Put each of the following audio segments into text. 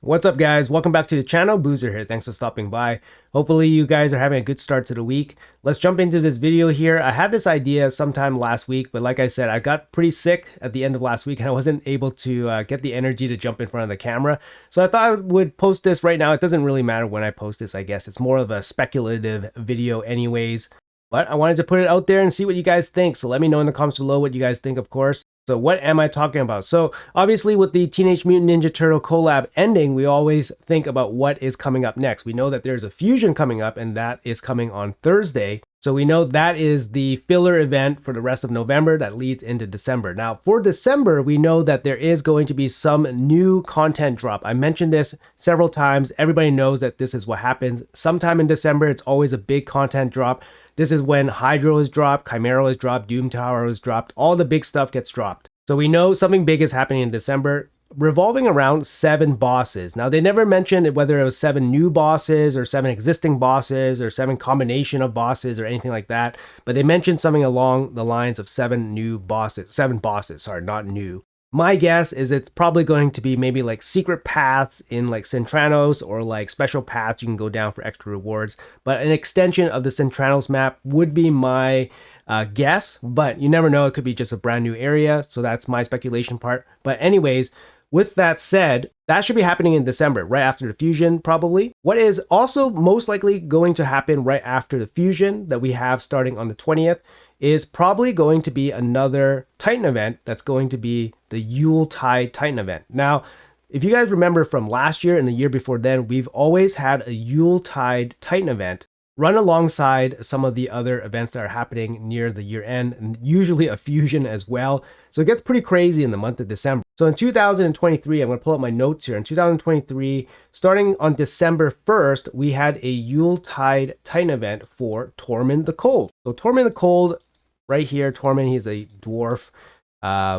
What's up, guys? Welcome back to the channel. Boozer here. Thanks for stopping by. Hopefully you guys are having a good start to the week. Let's jump into this video here. I had this idea sometime last week, but like I said, I got pretty sick at the end of last week and I wasn't able to get the energy to jump in front of the camera. So I thought I would post this right now. It doesn't really matter when I post this, I guess. It's more of a speculative video anyways. But I wanted to put it out there and see what you guys think. So let me know in the comments below what you guys think, of course. So what am I talking about? So obviously with the Teenage Mutant Ninja Turtle collab ending, we always think about what is coming up next. We know that there's a fusion coming up and that is coming on Thursday. So we know that is the filler event for the rest of November that leads into December. Now for December, we know that there is going to be some new content drop. I mentioned this several times. Everybody knows that this is what happens. Sometime in December, it's always a big content drop. This is when Hydro is dropped, Chimera is dropped, Doom Tower is dropped, all the big stuff gets dropped. So we know something big is happening in December, revolving around 7 bosses. Now they never mentioned whether it was 7 new bosses or 7 existing bosses or 7 combination of bosses or anything like that, but they mentioned something along the lines of 7 bosses, sorry, not new. My guess is it's probably going to be maybe like secret paths in like Centranos or like special paths you can go down for extra rewards. But an extension of the Centranos map would be my guess, but you never know. It could be just a brand new area. So that's my speculation part. But anyways, with that said, that should be happening in December, right after the fusion, probably. What is also most likely going to happen right after the fusion that we have starting on the 20th is probably going to be another Titan event that's going to be the Yuletide Titan event. Now, if you guys remember from last year and the year before then, we've always had a Yuletide Titan event run alongside some of the other events that are happening near the year end, and usually a fusion as well. So it gets pretty crazy in the month of December. So in 2023, I'm going to pull up my notes here. In 2023, starting on December 1st, we had a Yuletide Titan event for Tormund the Cold. So Tormund the Cold, right here, Tormund, he's a dwarf,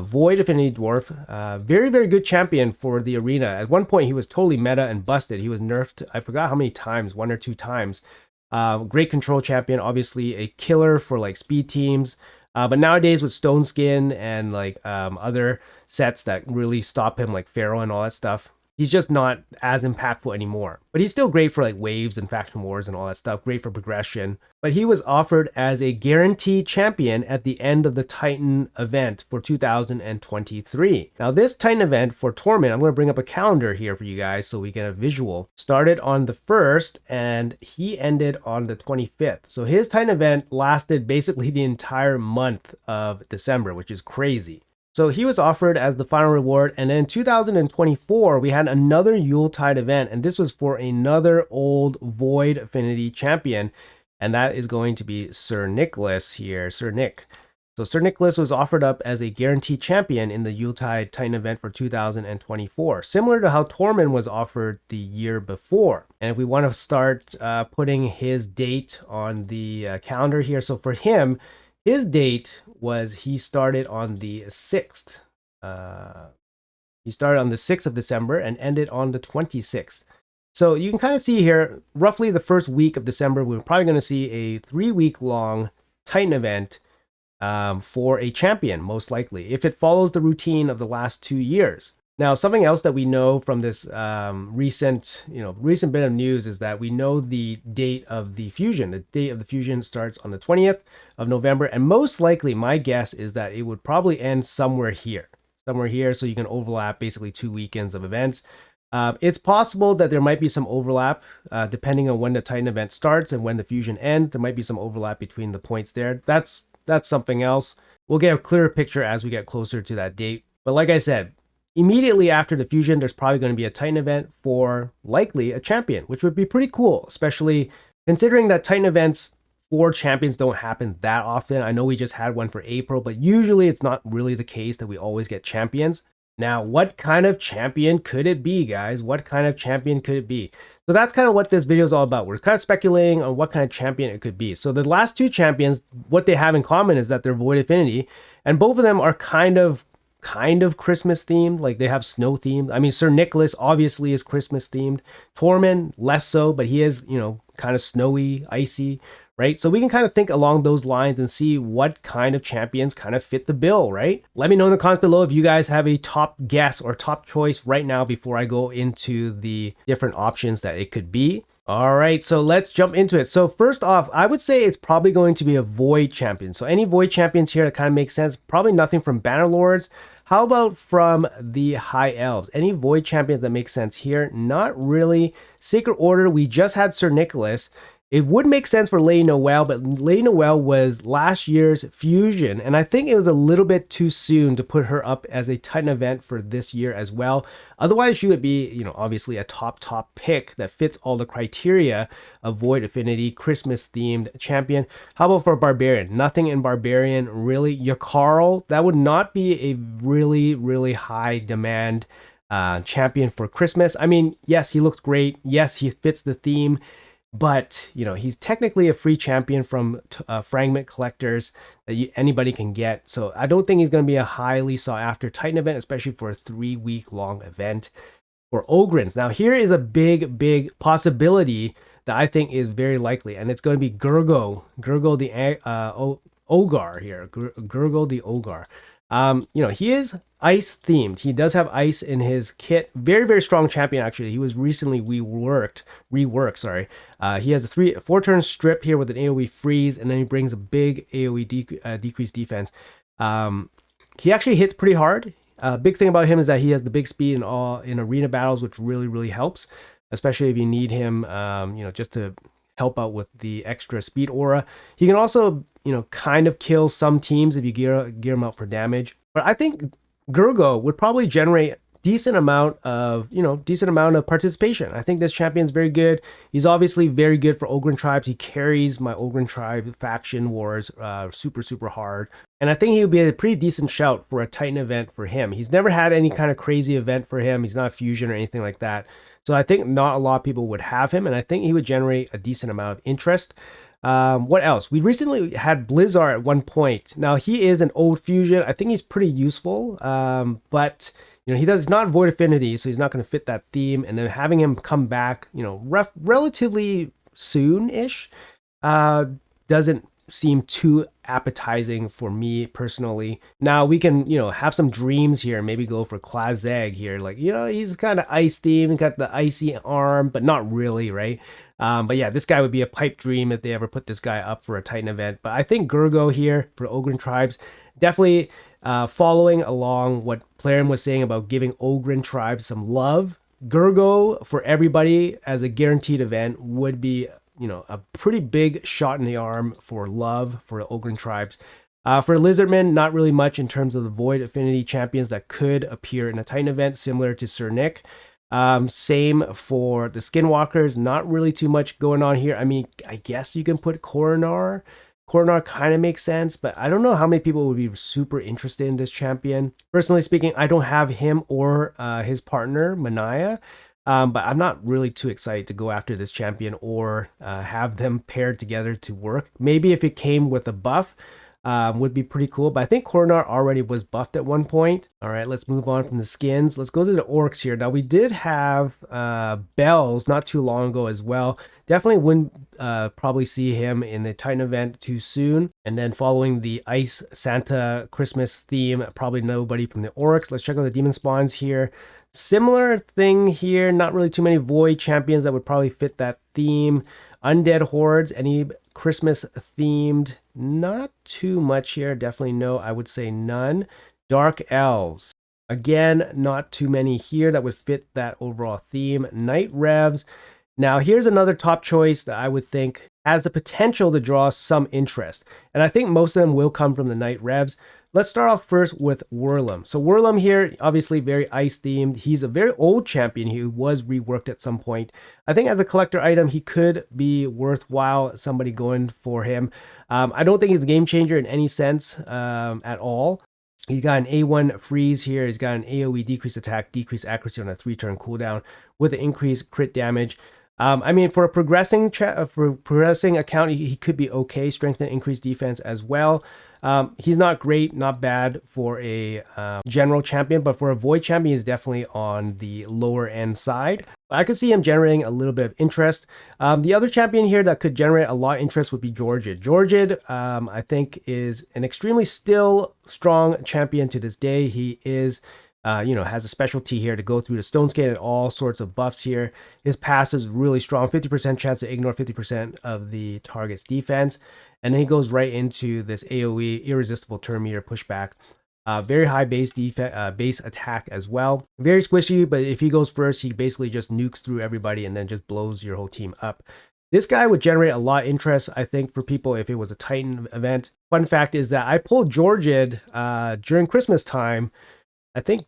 Void Affinity dwarf, very, very good champion for the arena. At one point, he was totally meta and busted. He was nerfed, I forgot how many times, 1 or 2 times. Great control champion, obviously a killer for like speed teams. But nowadays with Stone Skin and like other sets that really stop him, like Pharaoh and all that stuff, he's just not as impactful anymore. But he's still great for like waves and faction wars and all that stuff. Great for progression. But he was offered as a guaranteed champion at the end of the Titan event for 2023. Now this Titan event for Tormund, I'm going to bring up a calendar here for you guys so we get a visual. Started on the 1st and he ended on the 25th. So his Titan event lasted basically the entire month of December, which is crazy. So he was offered as the final reward, and then in 2024, we had another Yuletide event, and this was for another old Void Affinity champion, and that is going to be Sir Nicholas here, Sir Nick. So Sir Nicholas was offered up as a guaranteed champion in the Yuletide Titan event for 2024, similar to how Tormund was offered the year before. And if we want to start putting his date on the calendar here, so for him, his date was he started on the 6th. He started on the 6th of December and ended on the 26th. So you can kind of see here, roughly the first week of December, we're probably going to see a 3-week-long Titan event for a champion, most likely, if it follows the routine of the last 2 years. Now, something else that we know from this recent bit of news is that we know the date of the fusion. The date of the fusion starts on the 20th of November, and most likely, my guess is that it would probably end somewhere here, so you can overlap basically 2 weekends of events. It's possible that there might be some overlap depending on when the Titan event starts and when the fusion ends. There might be some overlap between the points there. That's something else. We'll get a clearer picture as we get closer to that date. But like I said, immediately after the fusion, there's probably going to be a Titan event for likely a champion, which would be pretty cool, especially considering that Titan events for champions don't happen that often. I know we just had one for April, but usually it's not really the case that we always get champions. Now, what kind of champion could it be, guys? What kind of champion could it be? So that's kind of what this video is all about. We're kind of speculating on what kind of champion it could be. So the last 2 champions, what they have in common is that they're Void Affinity, and both of them are kind of Christmas themed. Like they have snow themed. I mean, Sir Nicholas obviously is Christmas themed. Tormund less so, but he is, kind of snowy, icy. right? So we can kind of think along those lines and see what kind of champions kind of fit the bill, right? Let me know in the comments below if you guys have a top guess or top choice right now before I go into the different options that it could be. All right, so let's jump into it. So first off, I would say it's probably going to be a Void champion. So any Void champions here that kind of makes sense. Probably nothing from Bannerlords. How about from the High Elves? Any Void champions that make sense here? Not really. Sacred Order, we just had Sir Nicholas. It would make sense for Lady Noelle, but Lady Noelle was last year's Fusion, and I think it was a little bit too soon to put her up as a Titan event for this year as well. Otherwise, she would be, you know, obviously a top pick that fits all the criteria of Void Affinity, Christmas-themed champion. How about for Barbarian? Nothing in Barbarian, really. Yakarl, that would not be a really high demand champion for Christmas. I mean, yes, he looks great. Yes, he fits the theme. But, you know, he's technically a free champion from fragment collectors that anybody can get. So I don't think he's going to be a highly sought after Titan event, especially for a 3-week long event. For Ogrins, now here is a big possibility that I think is very likely. And it's going to be Gurgoh the Augur here. Gurgoh the Augur. You know, he is ice themed. He does have ice in his kit. Very strong champion, actually. He was recently reworked. He has a 4-turn strip here with an AoE freeze, and then he brings a big AoE decreased defense. He actually hits pretty hard. Big thing about him is that he has the big speed in arena battles, which really helps, especially if you need him, you know, just to help out with the extra speed aura. He can also, you know, kind of kill some teams if you gear him out for damage. But I think Gurgoh would probably generate decent amount of participation. I think this champion's very good. He's obviously very good for Ogryn tribes. He carries my Ogryn tribe faction wars super hard. And I think he would be a pretty decent shout for a Titan event for him. He's never had any kind of crazy event for him. He's not fusion or anything like that. So I think not a lot of people would have him, and I think he would generate a decent amount of interest. What else? We recently had Blizzard at one point. Now he is an old fusion. I think he's pretty useful, but you know, he's not Void Affinity, so he's not going to fit that theme. And then having him come back, you know, relatively soon-ish, doesn't seem too appetizing for me personally. Now we can, you know, have some dreams here, maybe go for Klazeg here. Like, you know, he's kind of ice themed, got the icy arm, but not really, right? But yeah, this guy would be a pipe dream if they ever put this guy up for a Titan event. But I think Gurgoh here for Ogryn tribes, definitely following along what Plarium was saying about giving Ogryn tribes some love. Gurgoh for everybody as a guaranteed event would be, you know, a pretty big shot in the arm for love for Ogryn tribes. For Lizardmen, not really much in terms of the Void Affinity champions that could appear in a Titan event, similar to Sir Nick. Same for the Skinwalkers, not really too much going on here. I mean, I guess you can put Coronar. Coronar kind of makes sense, but I don't know how many people would be super interested in this champion. Personally speaking, I don't have him or his partner, Manaya. But I'm not really too excited to go after this champion or have them paired together to work. Maybe if it came with a buff, would be pretty cool. But I think Coronar already was buffed at one point. All right, let's move on from the skins. Let's go to the orcs here. Now, we did have Bells not too long ago as well. Definitely wouldn't probably see him in the Titan event too soon. And then following the Ice Santa Christmas theme, probably nobody from the orcs. Let's check out the demon spawns here. Similar thing here, not really too many Void champions that would probably fit that theme. Undead hordes, any Christmas themed, not too much here. Definitely no, I would say none. Dark elves, again, not too many here that would fit that overall theme. Night revs. Now here's another top choice that I would think has the potential to draw some interest, and I think most of them will come from the night revs. Let's start off first with Whirlum. So Whirlum here, obviously very ice themed. He's a very old champion who was reworked at some point. I think as a collector item, he could be worthwhile, somebody going for him. I don't think he's a game changer in any sense at all. He's got an A1 freeze here. He's got an AoE decreased attack, decreased accuracy on a 3-turn cooldown with an increased crit damage. I mean, for a progressing account, he could be okay. Strength and increased defense as well. He's not great, not bad for a general champion, but for a void champion, he's definitely on the lower end side. I could see him generating a little bit of interest. The other champion here that could generate a lot of interest would be Georgid. Georgid, I think, is an extremely still strong champion to this day. He is has a specialty here to go through the Stone Skin and all sorts of buffs here. His passive is really strong, 50% chance to ignore 50% of the target's defense. And then he goes right into this AoE, Irresistible Turn Meter pushback. Very high base attack as well. Very squishy, but if he goes first, he basically just nukes through everybody and then just blows your whole team up. This guy would generate a lot of interest, I think, for people if it was a Titan event. Fun fact is that I pulled Georgid during Christmas time, I think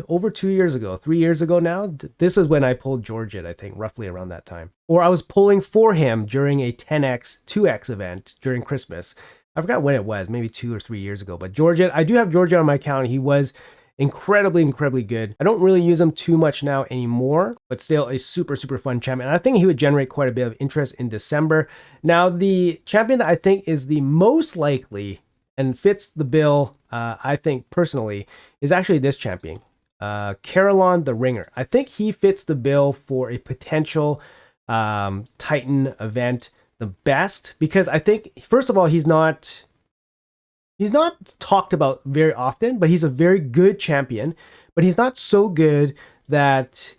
over 2 years ago, 3 years ago now. This is when I pulled Georgid, I think, roughly around that time. Or I was pulling for him during a 10x, 2x event during Christmas. I forgot when it was, maybe 2 or 3 years ago. But Georgid, I do have Georgid on my account. He was incredibly good. I don't really use him too much now anymore, but still a super fun champion. And I think he would generate quite a bit of interest in December. Now, the champion that I think is the most likely and fits the bill, I think personally, is actually this champion, Carolon the Ringer. I think he fits the bill for a potential Titan event the best, because I think, first of all, he's not talked about very often, but he's a very good champion. But he's not so good that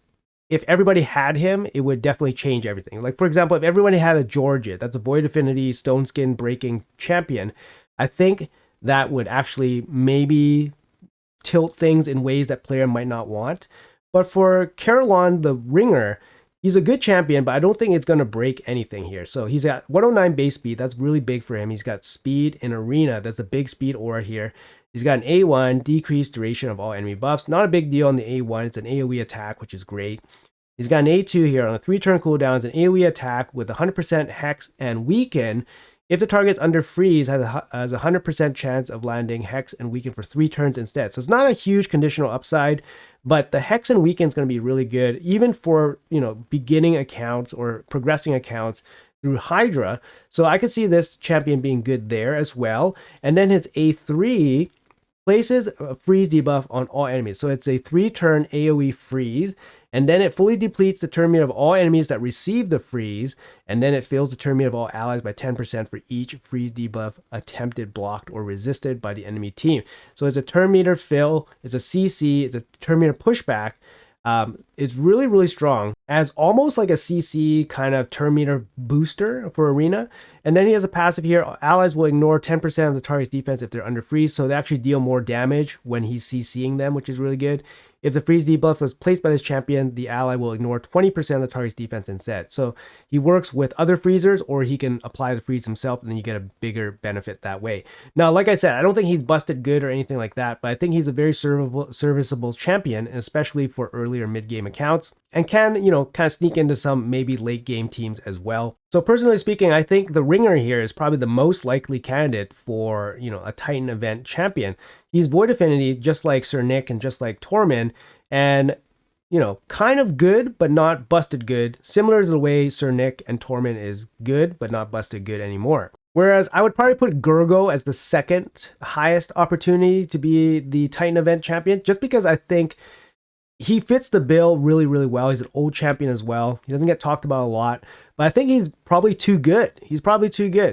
if everybody had him, it would definitely change everything. Like, for example, if everybody had a Georgid, that's a Void Affinity Stone Skin breaking champion, I think that would actually maybe tilt things in ways that player might not want. But for Carolon the Ringer, he's a good champion, but I don't think it's going to break anything here. So he's got 109 base speed. That's really big for him. He's got speed in Arena. That's a big speed aura here. He's got an A1, decreased duration of all enemy buffs. Not a big deal on the A1. It's an AoE attack, which is great. He's got an A2 here on a 3-turn cooldown. It's an AoE attack with 100% Hex and Weaken. If the target's under freeze, has a 100% chance of landing Hex and Weaken for 3 turns instead. So it's not a huge conditional upside, but the Hex and Weaken is going to be really good, even for, beginning accounts or progressing accounts through Hydra. So I could see this champion being good there as well. And then his A3 places a freeze debuff on all enemies. So it's a 3-turn AoE freeze. And then it fully depletes the turn meter of all enemies that receive the freeze, and then it fills the turn meter of all allies by 10% for each freeze debuff attempted, blocked, or resisted by the enemy team. So it's a turn meter fill, it's a CC, it's a turn meter pushback. It's really strong as almost like a CC kind of turn meter booster for Arena. And then he has a passive here. Allies will ignore 10% of the target's defense if they're under freeze, so they actually deal more damage when he's CCing them, which is really good. If the freeze debuff was placed by this champion, the ally will ignore 20% of the target's defense instead. So he works with other freezers, or he can apply the freeze himself, and then you get a bigger benefit that way. Now, like I said, I don't think he's busted good or anything like that, but I think he's a very serviceable champion, especially for earlier mid-game accounts, and can, kind of sneak into some maybe late-game teams as well. So personally speaking, I think the Ringer here is probably the most likely candidate for, a Titan event champion. He's Void Affinity, just like Sir Nick and just like Tormund, and, kind of good, but not busted good, similar to the way Sir Nick and Tormund is good, but not busted good anymore. Whereas I would probably put Gurgoh as the second highest opportunity to be the Titan event champion, just because I think he fits the bill really well. He's an old champion as well. He doesn't get talked about a lot, but I think he's probably too good.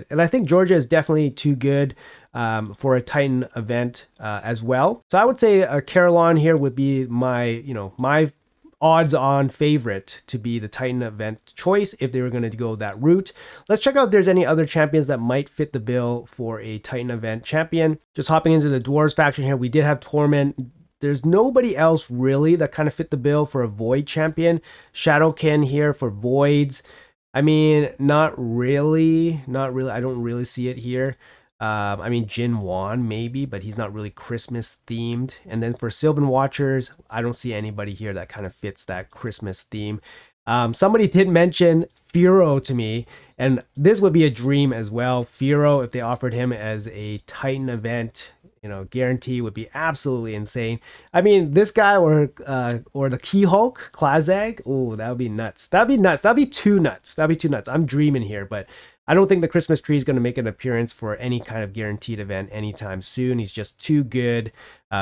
And I think Georgia is definitely too good for a Titan event as well. So I would say Carolon here would be my, my odds-on favorite to be the Titan event choice if they were going to go that route. Let's check out if there's any other champions that might fit the bill for a Titan event champion. Just hopping into the Dwarves faction here, we did have Tormund. There's nobody else really that kind of fit the bill for a Void champion. Shadowkin here for Voids. I mean, not really. I don't really see it here. Jin Wan maybe, but he's not really Christmas themed. And then for Sylvan Watchers, I don't see anybody here that kind of fits that Christmas theme. Somebody did mention Firo to me, and this would be a dream as well. Firo, if they offered him as a Titan event, guarantee, would be absolutely insane. I mean, this guy or the Key Hulk, Klazag, oh, that would be nuts. That'd be too nuts. I'm dreaming here, but I don't think the Christmas tree is going to make an appearance for any kind of guaranteed event anytime soon. He's just too good.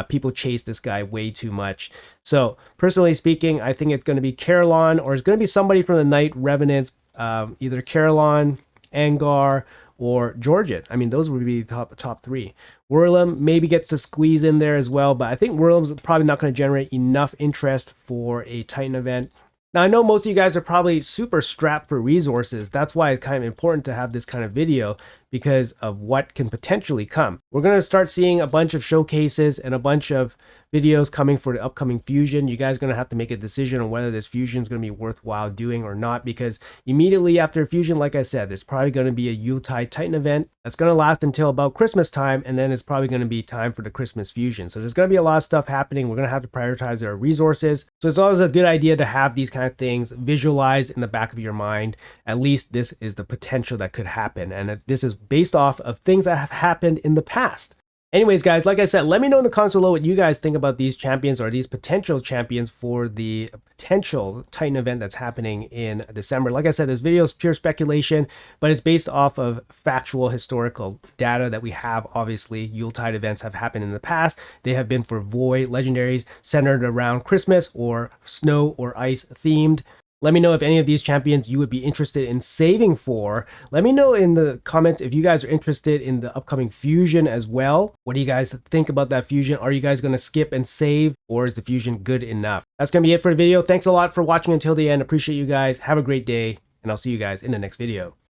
People chase this guy way too much. So personally speaking, I think it's going to be Carolon, or it's going to be somebody from the Night Revenants, either Carolon, Angar, or Georgian. I mean, those would be the top three. Whirlum maybe gets to squeeze in there as well, but I think Whirlum's probably not going to generate enough interest for a Titan event. Now, I know most of you guys are probably super strapped for resources. That's why it's kind of important to have this kind of video, because of what can potentially come. We're going to start seeing a bunch of showcases and a bunch of videos coming for the upcoming fusion. You guys are going to have to make a decision on whether this fusion is going to be worthwhile doing or not, because immediately after fusion, like I said, there's probably going to be a Yuletide Titan event that's going to last until about Christmas time, and then it's probably going to be time for the Christmas fusion. So there's going to be a lot of stuff happening. We're going to have to prioritize our resources. So it's always a good idea to have these kind of things visualized in the back of your mind. At least this is the potential that could happen, and this is based off of things that have happened in the past. Anyways, guys, like I said, let me know in the comments below what you guys think about these champions, or these potential champions for the potential Titan event that's happening in December. Like I said, this video is pure speculation, but it's based off of factual historical data that we have. Obviously, Yuletide events have happened in the past. They have been for void legendaries centered around Christmas or snow or ice themed. Let me know if any of these champions you would be interested in saving for. Let me know in the comments if you guys are interested in the upcoming fusion as well. What do you guys think about that fusion? Are you guys going to skip and save, or is the fusion good enough? That's going to be it for the video. Thanks a lot for watching until the end. Appreciate you guys. Have a great day, and I'll see you guys in the next video.